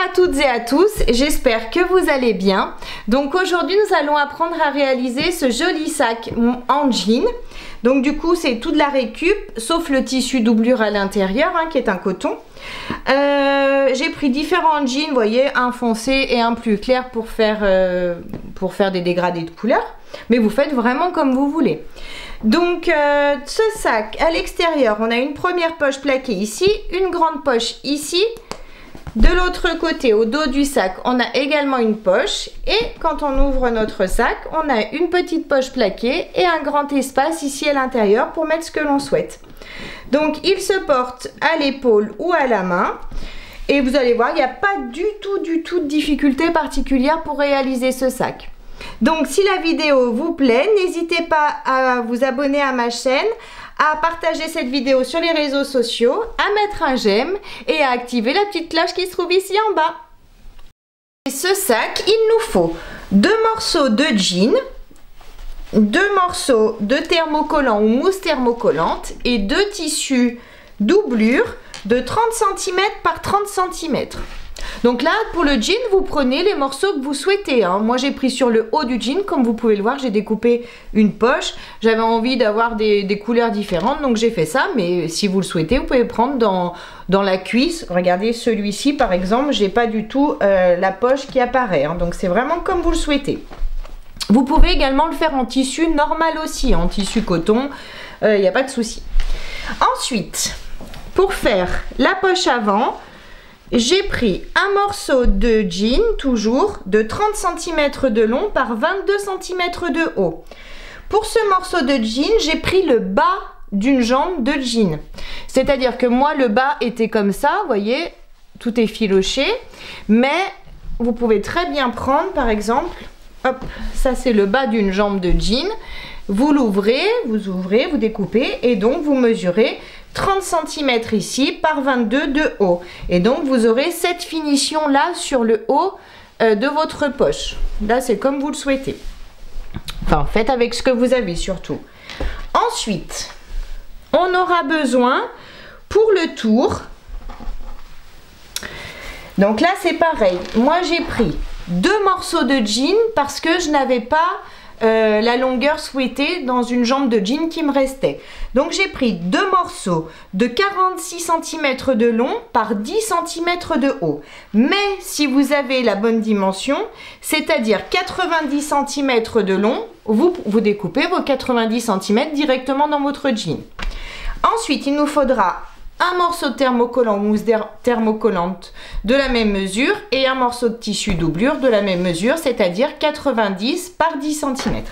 à toutes et à tous, j'espère que vous allez bien. Donc aujourd'hui nous allons apprendre à réaliser ce joli sac en jean. Donc du coup c'est toute la récup sauf le tissu doublure à l'intérieur qui est un coton. J'ai pris différents jeans, vous voyez, un foncé et un plus clair pour faire des dégradés de couleurs. Mais vous faites vraiment comme vous voulez. Donc ce sac à l'extérieur, on a une première poche plaquée ici, une grande poche ici. De l'autre côté, au dos du sac, on a également une poche. Et quand on ouvre notre sac, on a une petite poche plaquée et un grand espace ici à l'intérieur pour mettre ce que l'on souhaite. Donc il se porte à l'épaule ou à la main. Et vous allez voir, il n'y a pas du tout de difficulté particulière pour réaliser ce sac. Donc si la vidéo vous plaît, n'hésitez pas à vous abonner à ma chaîne, à partager cette vidéo sur les réseaux sociaux, à mettre un j'aime et à activer la petite cloche qui se trouve ici en bas. Et ce sac, il nous faut 2 morceaux de jean, 2 morceaux de thermocollant ou mousse thermocollante et 2 tissus doublure de 30 cm par 30 cm. Donc là, pour le jean, vous prenez les morceaux que vous souhaitez. Moi, j'ai pris sur le haut du jean. Comme vous pouvez le voir, j'ai découpé une poche. J'avais envie d'avoir des couleurs différentes, donc j'ai fait ça. Mais si vous le souhaitez, vous pouvez prendre dans la cuisse. Regardez, celui-ci, par exemple, j'ai pas du tout la poche qui apparaît. Donc, c'est vraiment comme vous le souhaitez. Vous pouvez également le faire en tissu normal aussi, en tissu coton. Il n'y a pas de souci. Ensuite, pour faire la poche avant, j'ai pris un morceau de jean, toujours, de 30 cm de long par 22 cm de haut. Pour ce morceau de jean, j'ai pris le bas d'une jambe de jean. C'est-à-dire que moi, le bas était comme ça, vous voyez, tout est filoché. Mais vous pouvez très bien prendre, par exemple, hop, ça c'est le bas d'une jambe de jean. Vous l'ouvrez, vous ouvrez, vous découpez et donc vous mesurez 30 cm ici par 22 de haut. Et donc vous aurez cette finition là sur le haut de votre poche. Là c'est comme vous le souhaitez. Enfin faites avec ce que vous avez surtout. Ensuite, on aura besoin pour le tour. Donc là c'est pareil. Moi j'ai pris 2 morceaux de jean parce que je n'avais pas la longueur souhaitée dans une jambe de jean qui me restait. Donc j'ai pris 2 morceaux de 46 cm de long par 10 cm de haut. Mais si vous avez la bonne dimension, c'est-à-dire 90 cm de long, vous découpez vos 90 cm directement dans votre jean. Ensuite, il nous faudra un morceau de thermocollant ou mousse thermocollante de la même mesure et un morceau de tissu doublure de la même mesure, c'est-à-dire 90 par 10 cm.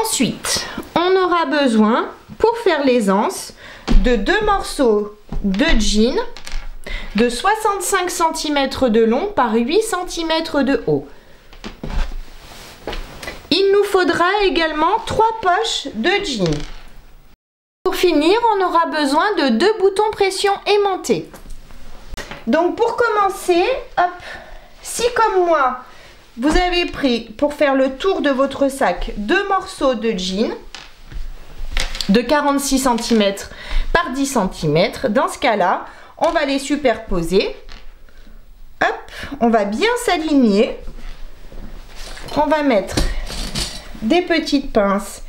Ensuite, on aura besoin, pour faire les anses, de 2 morceaux de jean de 65 cm de long par 8 cm de haut. Il nous faudra également 3 poches de jean. Pour finir, on aura besoin de 2 boutons pression aimantés. Donc pour commencer, hop, si comme moi, vous avez pris pour faire le tour de votre sac 2 morceaux de jean de 46 cm par 10 cm, dans ce cas-là, on va les superposer. Hop, on va bien s'aligner. On va mettre des petites pinces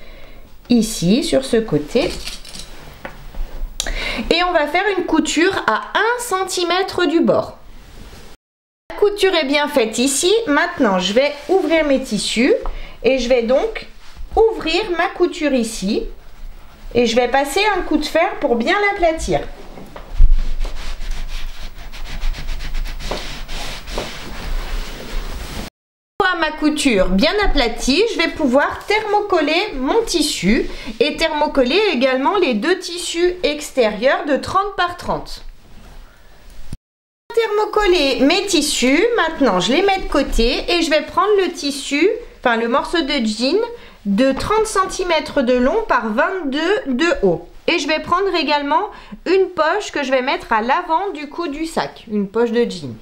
ici, sur ce côté. Et on va faire une couture à 1 cm du bord. La couture est bien faite ici. Maintenant, je vais ouvrir mes tissus et je vais donc ouvrir ma couture ici. Et je vais passer un coup de fer pour bien l'aplatir. Ma couture bien aplatie, je vais pouvoir thermocoller mon tissu et thermocoller également les 2 tissus extérieurs de 30 par 30. Thermocoller mes tissus, maintenant je les mets de côté et je vais prendre le tissu, enfin le morceau de jean de 30 cm de long par 22 de haut. Et je vais prendre également une poche que je vais mettre à l'avant du cou du sac, une poche de jean.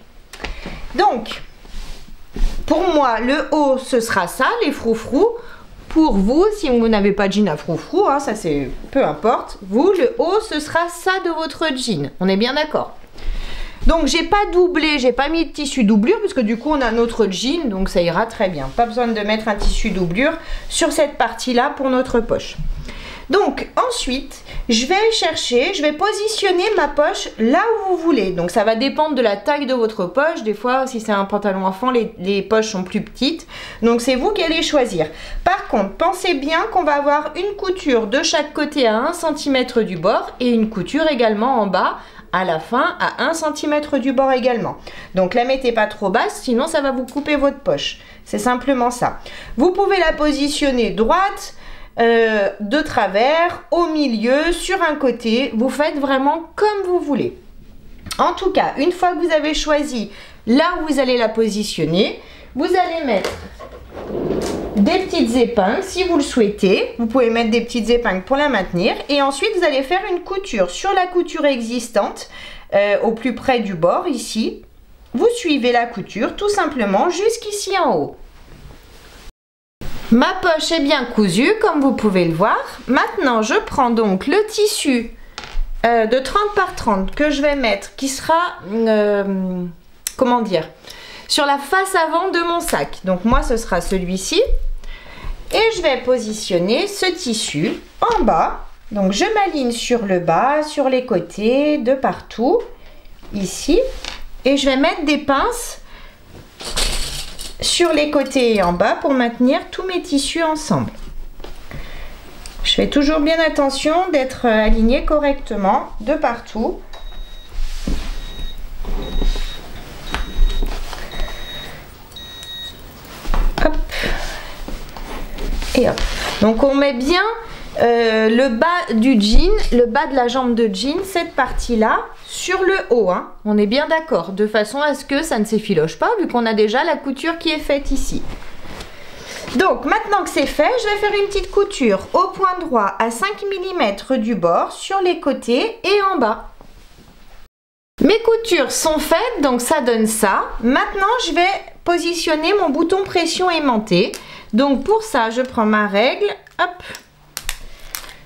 Donc, pour moi, le haut, ce sera ça, les froufrous. Pour vous, si vous n'avez pas de jean à froufrous, ça c'est peu importe. Vous, le haut, ce sera ça de votre jean. On est bien d'accord? Donc j'ai pas doublé, j'ai pas mis de tissu doublure puisque du coup on a notre jean, donc ça ira très bien. Pas besoin de mettre un tissu doublure sur cette partie-là pour notre poche. Donc ensuite, je vais positionner ma poche là où vous voulez. Donc ça va dépendre de la taille de votre poche. Des fois, si c'est un pantalon enfant, les poches sont plus petites. Donc c'est vous qui allez choisir. Par contre, pensez bien qu'on va avoir une couture de chaque côté à 1 cm du bord et une couture également en bas à la fin à 1 cm du bord également. Donc la mettez pas trop basse, sinon ça va vous couper votre poche. C'est simplement ça. Vous pouvez la positionner droite, de travers, au milieu, sur un côté, vous faites vraiment comme vous voulez. En tout cas, une fois que vous avez choisi là où vous allez la positionner, vous allez mettre des petites épingles si vous le souhaitez. Vous pouvez mettre des petites épingles pour la maintenir et ensuite vous allez faire une couture sur la couture existante au plus près du bord ici. Vous suivez la couture tout simplement jusqu'ici en haut. Ma poche est bien cousue comme vous pouvez le voir. Maintenant je prends donc le tissu de 30 par 30 que je vais mettre qui sera comment dire, sur la face avant de mon sac. Donc moi ce sera celui-ci et je vais positionner ce tissu en bas. Donc je m'aligne sur le bas, sur les côtés, de partout ici et je vais mettre des pinces sur les côtés et en bas pour maintenir tous mes tissus ensemble. Je fais toujours bien attention d'être aligné correctement de partout. Hop. Et hop. Donc on met bien le bas du jean, le bas de la jambe de jean, cette partie-là, sur le haut. Hein. On est bien d'accord, de façon à ce que ça ne s'effiloche pas, vu qu'on a déjà la couture qui est faite ici. Donc maintenant que c'est fait, je vais faire une petite couture au point droit à 5 mm du bord, sur les côtés et en bas. Mes coutures sont faites, donc ça donne ça. Maintenant, je vais positionner mon bouton pression aimanté. Donc pour ça, je prends ma règle, hop.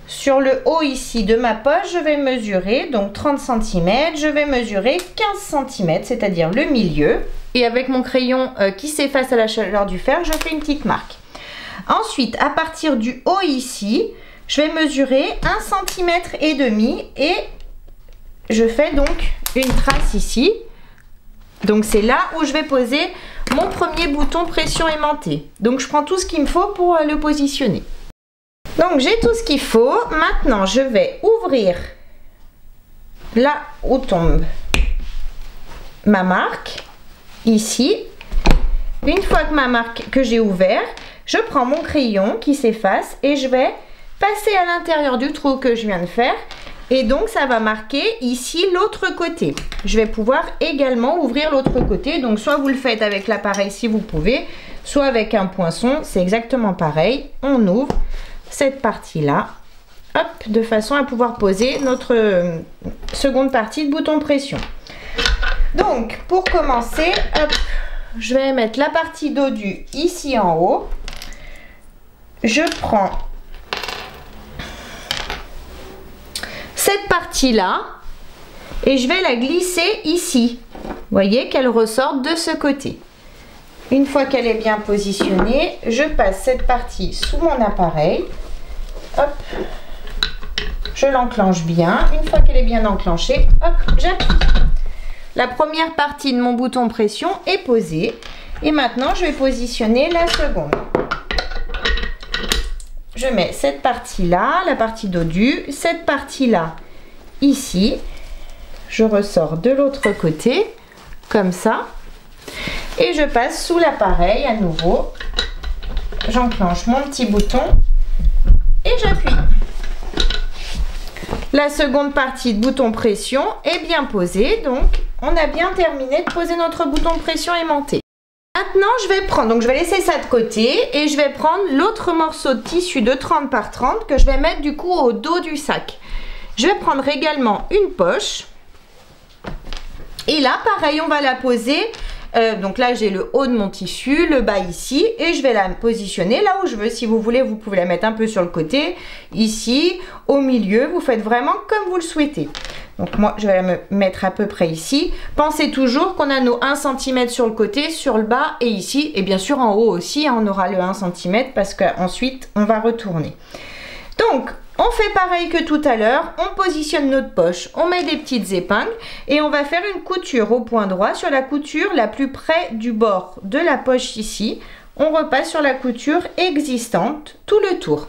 Sur le haut ici de ma poche, je vais mesurer donc 30 cm, je vais mesurer 15 cm, c'est-à-dire le milieu. Et avec mon crayon qui s'efface à la chaleur du fer, je fais une petite marque. Ensuite, à partir du haut ici, je vais mesurer 1,5 cm et je fais donc une trace ici. Donc c'est là où je vais poser mon premier bouton pression aimanté. Donc je prends tout ce qu'il me faut pour le positionner. Donc j'ai tout ce qu'il faut. Maintenant je vais ouvrir là où tombe ma marque ici. Une fois que ma marque que j'ai ouvert, je prends mon crayon qui s'efface et je vais passer à l'intérieur du trou que je viens de faire et donc ça va marquer ici l'autre côté. Je vais pouvoir également ouvrir l'autre côté, donc soit vous le faites avec l'appareil si vous pouvez, soit avec un poinçon, c'est exactement pareil. On ouvre cette partie là, hop, de façon à pouvoir poser notre seconde partie de bouton pression. Donc pour commencer, hop, je vais mettre la partie dodue ici en haut. Je prends cette partie là et je vais la glisser ici. Vous voyez qu'elle ressorte de ce côté. Une fois qu'elle est bien positionnée, je passe cette partie sous mon appareil. Hop, je l'enclenche bien. Une fois qu'elle est bien enclenchée, hop, j'appuie. La première partie de mon bouton pression est posée. Et maintenant, je vais positionner la seconde. Je mets cette partie-là, la partie dodue, cette partie-là ici. Je ressors de l'autre côté, comme ça. Et je passe sous l'appareil à nouveau. J'enclenche mon petit bouton et j'appuie. La seconde partie de bouton pression est bien posée, donc on a bien terminé de poser notre bouton pression aimanté. Maintenant je vais prendre, donc je vais laisser ça de côté et je vais prendre l'autre morceau de tissu de 30 par 30 que je vais mettre du coup au dos du sac. Je vais prendre également une poche et là pareil on va la poser. Donc là j'ai le haut de mon tissu, le bas ici et je vais la positionner là où je veux. Si vous voulez, vous pouvez la mettre un peu sur le côté, ici, au milieu, vous faites vraiment comme vous le souhaitez. Donc moi, je vais me mettre à peu près ici. Pensez toujours qu'on a nos 1 cm sur le côté, sur le bas et ici. Et bien sûr, en haut aussi, on aura le 1 cm parce qu'ensuite, on va retourner. Donc, on fait pareil que tout à l'heure. On positionne notre poche, on met des petites épingles et on va faire une couture au point droit sur la couture la plus près du bord de la poche ici. On repasse sur la couture existante tout le tour.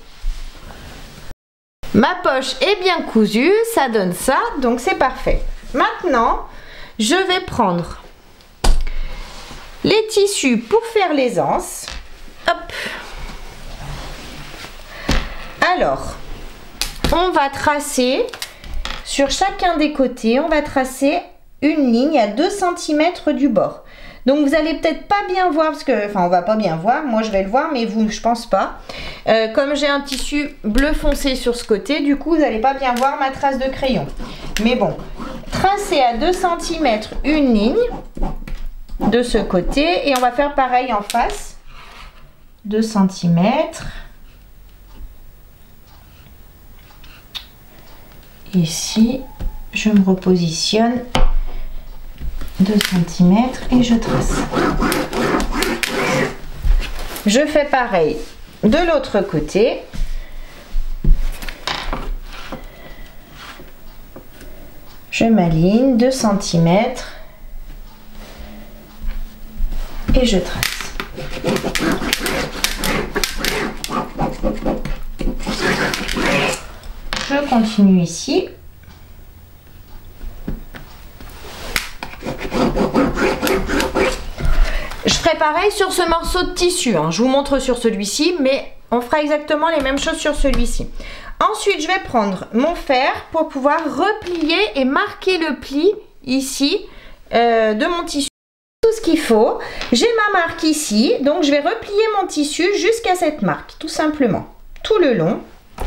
Ma poche est bien cousue, ça donne ça, donc c'est parfait. Maintenant, je vais prendre les tissus pour faire les anses. Hop. Alors, on va tracer sur chacun des côtés, on va tracer une ligne à 2 cm du bord. Donc vous allez peut-être pas bien voir, parce que, enfin on va pas bien voir, moi je vais le voir, mais vous je pense pas. Comme j'ai un tissu bleu foncé sur ce côté, du coup vous n'allez pas bien voir ma trace de crayon. Mais bon, tracez à 2 cm une ligne de ce côté, et on va faire pareil en face. 2 cm. Ici, je me repositionne 2 cm et je trace. Je fais pareil de l'autre côté. Je m'aligne 2 cm et je trace. Je continue ici. Je ferai pareil sur ce morceau de tissu, hein. Je vous montre sur celui-ci, mais on fera exactement les mêmes choses sur celui-ci. Ensuite, je vais prendre mon fer pour pouvoir replier et marquer le pli ici de mon tissu. Tout ce qu'il faut. J'ai ma marque ici, donc je vais replier mon tissu jusqu'à cette marque, tout simplement. Tout le long,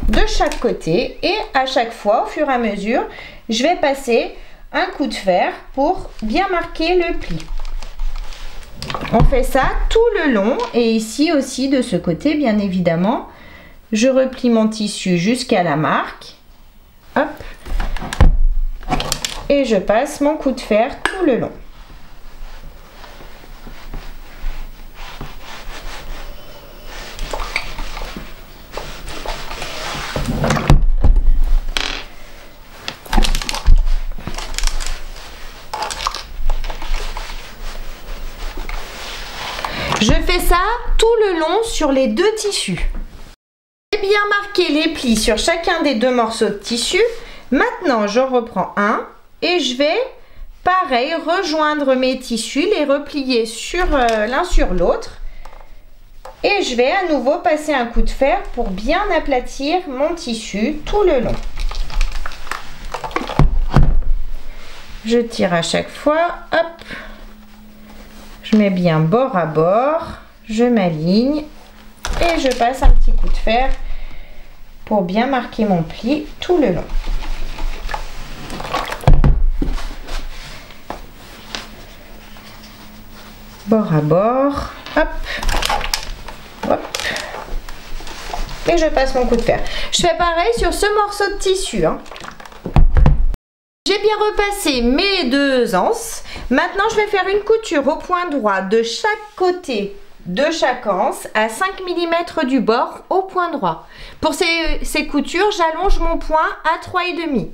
de chaque côté, et à chaque fois, au fur et à mesure, je vais passer un coup de fer pour bien marquer le pli. On fait ça tout le long et ici aussi de ce côté, bien évidemment. Je replie mon tissu jusqu'à la marque. Hop. Et je passe mon coup de fer tout le long. Je fais ça tout le long sur les deux tissus. J'ai bien marqué les plis sur chacun des deux morceaux de tissu. Maintenant, je reprends un et je vais, pareil, rejoindre mes tissus, les replier sur l'un sur l'autre. Et je vais à nouveau passer un coup de fer pour bien aplatir mon tissu tout le long. Je tire à chaque fois, hop. Je mets bien bord à bord, je m'aligne et je passe un petit coup de fer pour bien marquer mon pli tout le long. Bord à bord, hop, hop, et je passe mon coup de fer. Je fais pareil sur ce morceau de tissu, hein. J'ai bien repassé mes deux anses. Maintenant, je vais faire une couture au point droit de chaque côté de chaque anse à 5 mm du bord au point droit. Pour ces coutures, j'allonge mon point à 3,5.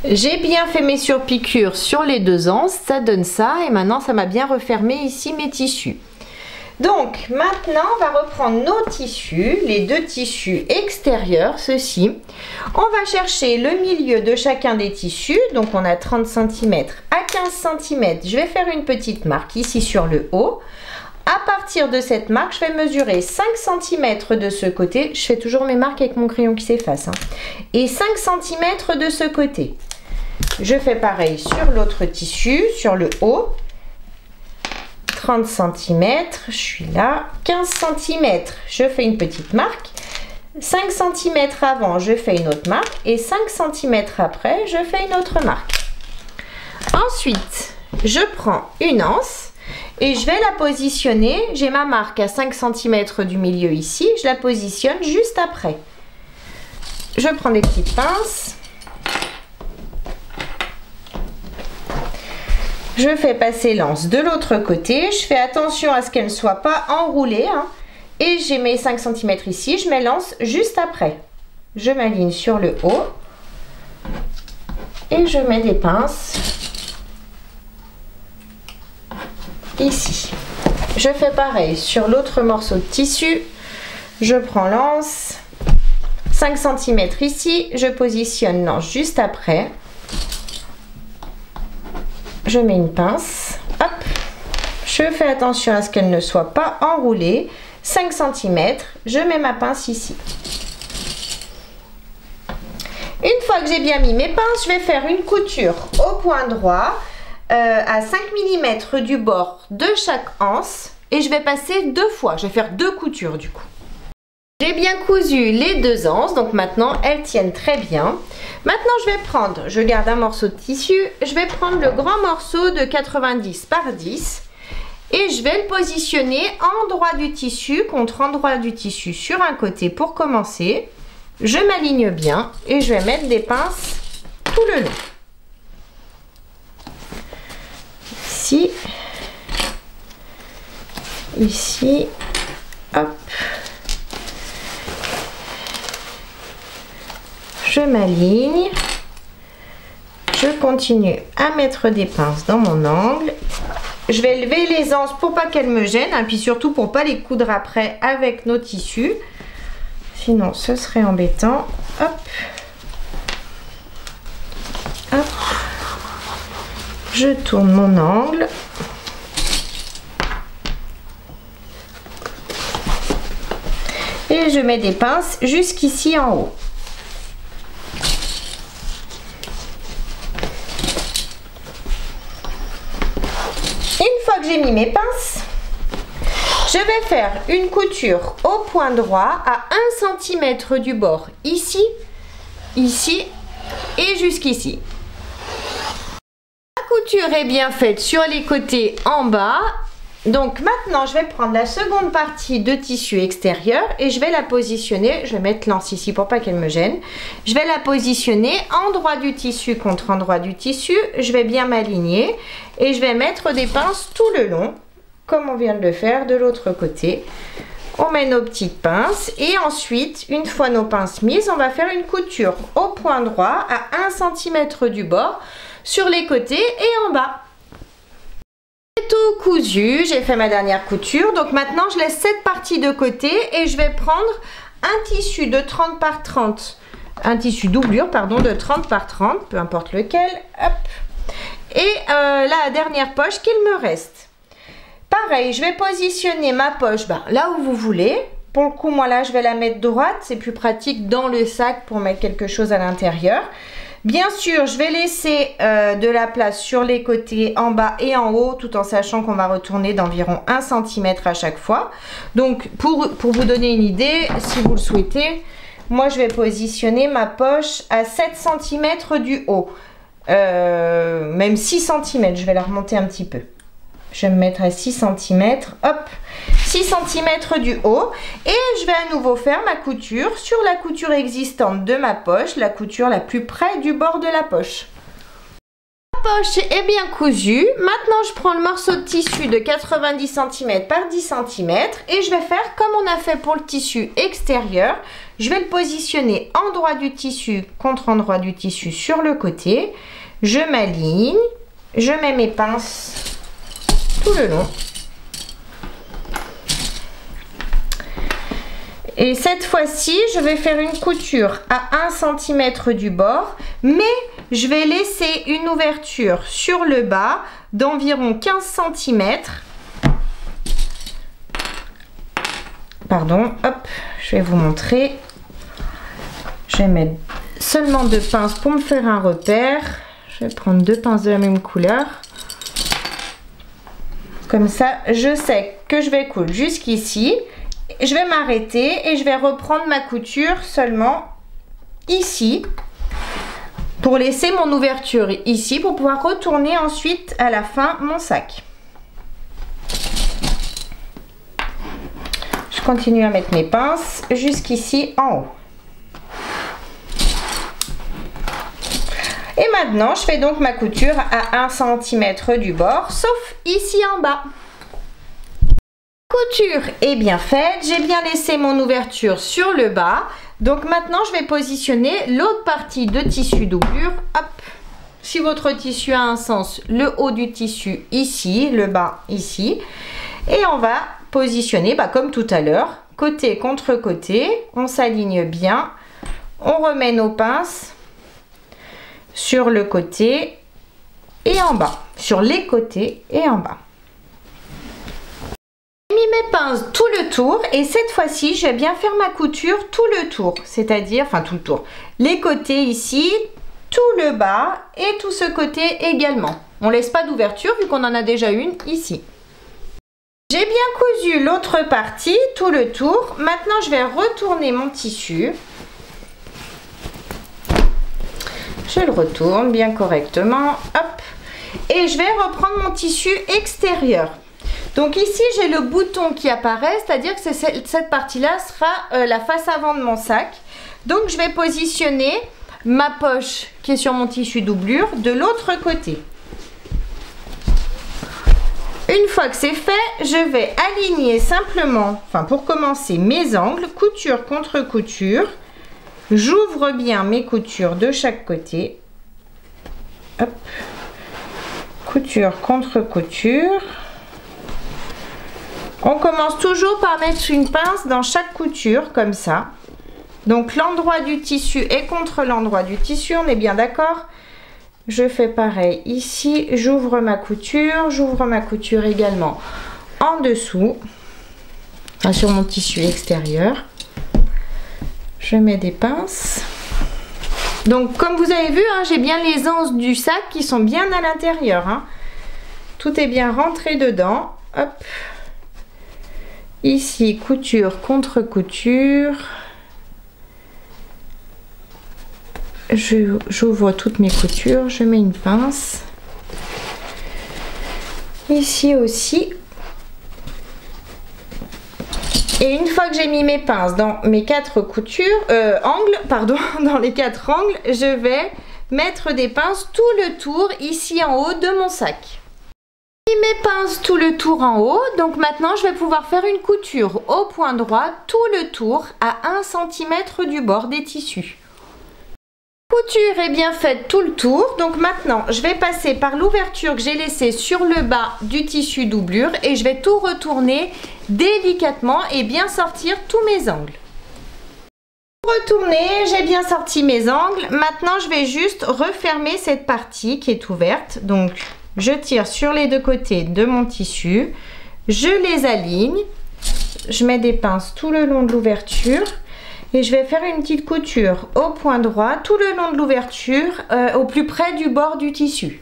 J'ai bien fait mes surpiqûres sur les deux anses, ça donne ça. Et maintenant, ça m'a bien refermé ici mes tissus. Donc maintenant on va reprendre nos tissus, les deux tissus extérieurs, ceux-ci. On va chercher le milieu de chacun des tissus, donc on a 30 cm à 15 cm. Je vais faire une petite marque ici sur le haut. À partir de cette marque, je vais mesurer 5 cm de ce côté. Je fais toujours mes marques avec mon crayon qui s'efface, hein. Et 5 cm de ce côté. Je fais pareil sur l'autre tissu, sur le haut. 30 cm, je suis là, 15 cm, je fais une petite marque, 5 cm avant, je fais une autre marque, et 5 cm après, je fais une autre marque. Ensuite, je prends une anse, et je vais la positionner, j'ai ma marque à 5 cm du milieu ici, je la positionne juste après. Je prends des petites pinces, Je fais passer l'anse de l'autre côté. Je fais attention à ce qu'elle ne soit pas enroulée. Hein. Et j'ai mes 5 cm ici. Je mets l'anse juste après. Je m'aligne sur le haut. Et je mets des pinces ici. Je fais pareil sur l'autre morceau de tissu. Je prends l'anse. 5 cm ici. Je positionne l'anse juste après. Je mets une pince, hop, je fais attention à ce qu'elle ne soit pas enroulée, 5 cm, je mets ma pince ici. Une fois que j'ai bien mis mes pinces, je vais faire une couture au point droit à 5 mm du bord de chaque anse et je vais passer 2 fois, je vais faire 2 coutures du coup. J'ai bien cousu les 2 anses, donc maintenant elles tiennent très bien. Maintenant je vais prendre, je garde un morceau de tissu, je vais prendre le grand morceau de 90 par 10 et je vais le positionner endroit du tissu contre endroit du tissu sur un côté pour commencer. Je m'aligne bien et je vais mettre des pinces tout le long. Ici, ici, hop. Je m'aligne, je continue à mettre des pinces dans mon angle. Je vais lever les anses pour pas qu'elles me gênent, hein, puis surtout pour pas les coudre après avec nos tissus. Sinon, ce serait embêtant. Hop, hop. Je tourne mon angle. Et je mets des pinces jusqu'ici en haut. J'ai mis mes pinces, je vais faire une couture au point droit à 1 cm du bord ici, ici et jusqu'ici. La couture est bien faite sur les côtés en bas. Donc maintenant je vais prendre la seconde partie de tissu extérieur et je vais la positionner, je vais mettre l'anse ici pour pas qu'elle me gêne. Je vais la positionner endroit du tissu contre endroit du tissu, je vais bien m'aligner et je vais mettre des pinces tout le long comme on vient de le faire de l'autre côté. On met nos petites pinces et ensuite une fois nos pinces mises, on va faire une couture au point droit à 1 cm du bord sur les côtés et en bas. Tout cousu, j'ai fait ma dernière couture, donc maintenant je laisse cette partie de côté et je vais prendre un tissu de 30 par 30, un tissu doublure pardon de 30 par 30, peu importe lequel, hop, et la dernière poche qu'il me reste. Pareil, je vais positionner ma poche là où vous voulez. Pour le coup, moi là je vais la mettre droite, c'est plus pratique dans le sac pour mettre quelque chose à l'intérieur. Bien sûr, je vais laisser de la place sur les côtés, en bas et en haut, tout en sachant qu'on va retourner d'environ 1 cm à chaque fois. Donc, pour vous donner une idée, si vous le souhaitez, moi, je vais positionner ma poche à 7 cm du haut. Même 6 cm, je vais la remonter un petit peu. Je vais me mettre à 6 cm, hop, 6 cm du haut et je vais à nouveau faire ma couture sur la couture existante de ma poche, la couture la plus près du bord de la poche. La poche est bien cousue, maintenant je prends le morceau de tissu de 90 cm par 10 cm et je vais faire comme on a fait pour le tissu extérieur. Je vais le positionner endroit du tissu contre endroit du tissu sur le côté, je m'aligne, je mets mes pinces tout le long. Et cette fois-ci, je vais faire une couture à 1 cm du bord, mais je vais laisser une ouverture sur le bas d'environ 15 cm. Pardon, hop, je vais vous montrer. Je vais mettre seulement 2 pinces pour me faire un repère. Je vais prendre 2 pinces de la même couleur. Comme ça, je sais que je vais coudre jusqu'ici. Je vais m'arrêter et je vais reprendre ma couture seulement ici pour laisser mon ouverture ici pour pouvoir retourner ensuite à la fin mon sac. Je continue à mettre mes pinces jusqu'ici en haut. Et maintenant, je fais donc ma couture à 1 cm du bord, sauf ici en bas. Couture est bien faite, j'ai bien laissé mon ouverture sur le bas. Donc maintenant, je vais positionner l'autre partie de tissu doublure. Hop. Si votre tissu a un sens, le haut du tissu ici, le bas ici. Et on va positionner comme tout à l'heure, côté contre côté. On s'aligne bien. On remet nos pinces sur le côté et en bas. Sur les côtés et en bas. J'ai mis mes pinces tout le tour et cette fois-ci, je vais bien faire ma couture tout le tour. C'est-à-dire, enfin tout le tour. Les côtés ici, tout le bas et tout ce côté également. On laisse pas d'ouverture vu qu'on en a déjà une ici. J'ai bien cousu l'autre partie, tout le tour. Maintenant, je vais retourner mon tissu. Je le retourne bien correctement. Hop. Et je vais reprendre mon tissu extérieur. Donc ici, j'ai le bouton qui apparaît, c'est-à-dire que cette partie-là sera la face avant de mon sac. Donc, je vais positionner ma poche qui est sur mon tissu doublure de l'autre côté. Une fois que c'est fait, je vais aligner simplement, pour commencer, mes angles, couture contre couture. J'ouvre bien mes coutures de chaque côté. Hop. Couture contre couture. On commence toujours par mettre une pince dans chaque couture, comme ça. Donc l'endroit du tissu est contre l'endroit du tissu, on est bien d'accord? Je fais pareil ici, j'ouvre ma couture également en dessous, sur mon tissu extérieur. Je mets des pinces. Donc comme vous avez vu, j'ai bien les anses du sac qui sont bien à l'intérieur. Tout est bien rentré dedans. Hop. Ici, couture contre couture. J'ouvre toutes mes coutures, je mets une pince. Ici aussi. Et une fois que j'ai mis mes pinces dans mes 4 dans les 4 angles, je vais mettre des pinces tout le tour ici en haut de mon sac. J'ai mis mes pinces tout le tour en haut, donc maintenant je vais pouvoir faire une couture au point droit tout le tour à 1 cm du bord des tissus. Couture est bien faite tout le tour, donc maintenant je vais passer par l'ouverture que j'ai laissée sur le bas du tissu doublure et je vais tout retourner délicatement et bien sortir tous mes angles. Retourner, j'ai bien sorti mes angles, maintenant je vais juste refermer cette partie qui est ouverte, donc je tire sur les deux côtés de mon tissu, je les aligne, je mets des pinces tout le long de l'ouverture. Et je vais faire une petite couture au point droit tout le long de l'ouverture au plus près du bord du tissu.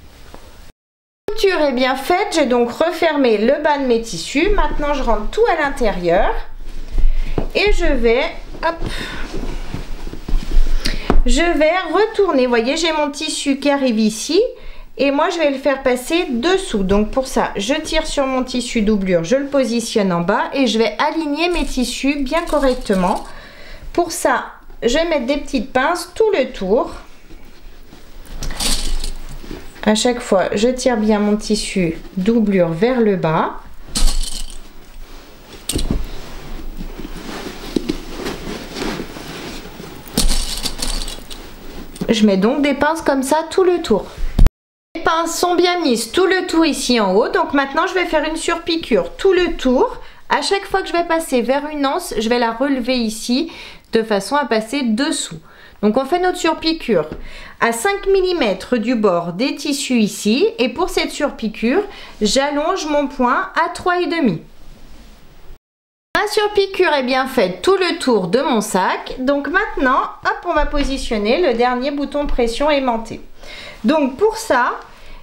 La couture est bien faite, j'ai donc refermé le bas de mes tissus. Maintenant je rentre tout à l'intérieur et je vais retourner. Vous voyez, j'ai mon tissu qui arrive ici et moi je vais le faire passer dessous. Donc pour ça, je tire sur mon tissu doublure, je le positionne en bas et je vais aligner mes tissus bien correctement. Pour ça, je vais mettre des petites pinces tout le tour. À chaque fois, je tire bien mon tissu doublure vers le bas. Je mets donc des pinces comme ça tout le tour. Les pinces sont bien mises tout le tour ici en haut. Donc maintenant, je vais faire une surpiqûre tout le tour. À chaque fois que je vais passer vers une anse, je vais la relever ici de façon à passer dessous. Donc on fait notre surpiqûre à 5 mm du bord des tissus ici et pour cette surpiqûre, j'allonge mon point à 3,5. Ma surpiqûre est bien faite tout le tour de mon sac. Donc maintenant, hop, on va positionner le dernier bouton pression aimanté. Donc pour ça,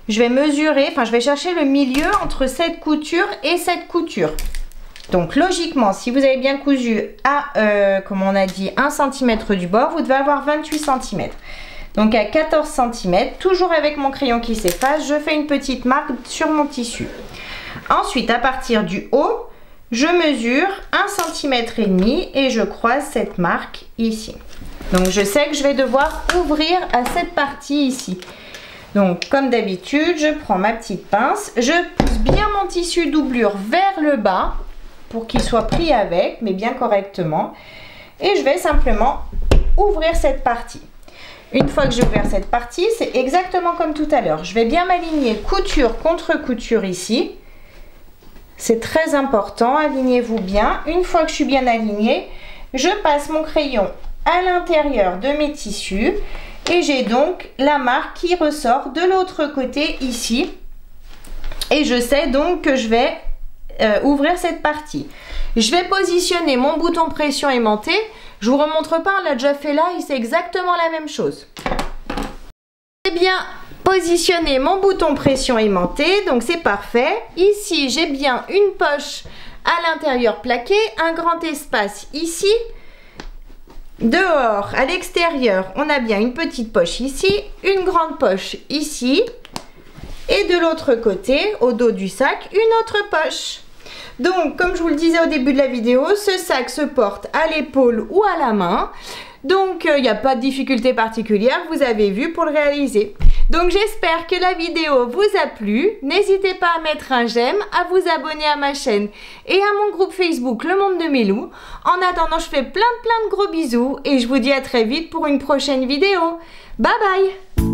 je vais mesurer, je vais chercher le milieu entre cette couture et cette couture. Donc logiquement, si vous avez bien cousu à, comme on a dit, 1 cm du bord, vous devez avoir 28 cm. Donc à 14 cm, toujours avec mon crayon qui s'efface, je fais une petite marque sur mon tissu. Ensuite, à partir du haut, je mesure 1,5 cm et je croise cette marque ici. Donc je sais que je vais devoir ouvrir à cette partie ici. Donc comme d'habitude, je prends ma petite pince, je pousse bien mon tissu doublure vers le bas pour qu'il soit pris avec, mais bien correctement. Et je vais simplement ouvrir cette partie. Une fois que j'ai ouvert cette partie, c'est exactement comme tout à l'heure. Je vais bien m'aligner couture contre couture ici. C'est très important, alignez-vous bien. Une fois que je suis bien alignée, je passe mon crayon à l'intérieur de mes tissus. Et j'ai donc la marque qui ressort de l'autre côté ici. Et je sais donc que je vais ouvrir cette partie. Je vais positionner mon bouton pression aimanté. Je vous remontre pas, on l'a déjà fait là et c'est exactement la même chose. J'ai bien positionné mon bouton pression aimanté, donc c'est parfait. Ici, j'ai bien une poche à l'intérieur plaquée, un grand espace ici. Dehors, à l'extérieur, on a bien une petite poche ici, une grande poche ici. Et de l'autre côté, au dos du sac, une autre poche. Donc, comme je vous le disais au début de la vidéo, ce sac se porte à l'épaule ou à la main. Donc, il n'y a pas de difficulté particulière, vous avez vu, pour le réaliser. Donc, j'espère que la vidéo vous a plu. N'hésitez pas à mettre un j'aime, à vous abonner à ma chaîne et à mon groupe Facebook Le Monde de Mélou. En attendant, je fais plein de gros bisous et je vous dis à très vite pour une prochaine vidéo. Bye bye!